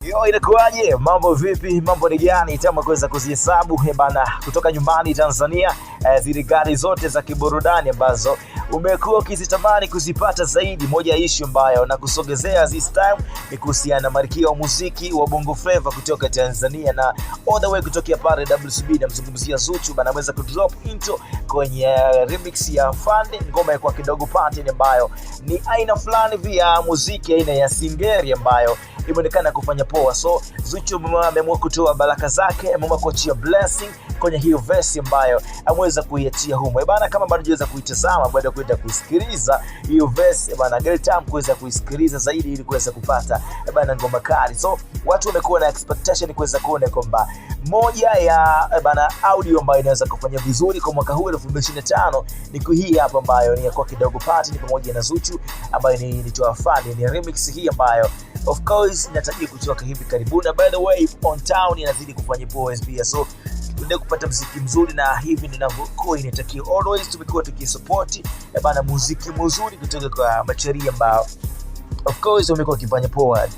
Yo, inakuaje? Mambo vipi? Mambo ni gani? Tama kuweza kuzihesabu bana kutoka nyumbani Tanzania, zile gari zote za kiburudani ambazo umekuwa ukizitamani kuzipata zaidi. Moja ya issue ambayo na kusogezea this time ni kuhusiana na malkia wa muziki wa Bongo Flava kutoka Tanzania na all the way kutokea pale WCB, na mzungumzia Zuchu bana, ameweza kudrop into kwenye remix ya Fande, ngoma ya kwa kidogo pattern ambayo ni aina fulani vya muziki, aina ya singeri ambayo imeonekana kufanya poa. So Zuchu ameamua kutoa baraka zake, ameamua kuachia blessing kwenye hiyo verse ambayo ameweza kuiachia humo. Bana, kama bado hujaweza kuitazama, baada ya kwenda kuisikiliza hiyo verse bana, get time kuweza kuisikiliza zaidi ili kuweza kupata bana ngoma kali. So watu wamekuwa na expectation kuweza kuona kwamba moja ya bana audio ambayo inaweza kufanya vizuri kwa mwaka huu 2025 ni hii hapa ambayo ni kwa kidogo party, ni pamoja na Zuchu ambayo ni toa Fande, ni remix hii ambayo of course inatarajia kutoka hivi karibuni. By the way, on town inazidi kufanya poa pia, so tuendelee kupata muziki mzuri, na hivi ndivyo inatakiwa. Always tumekuwa tukisupport bana muziki mzuri kutoka kwa macharia ambao of course wamekuwa wakifanya poa.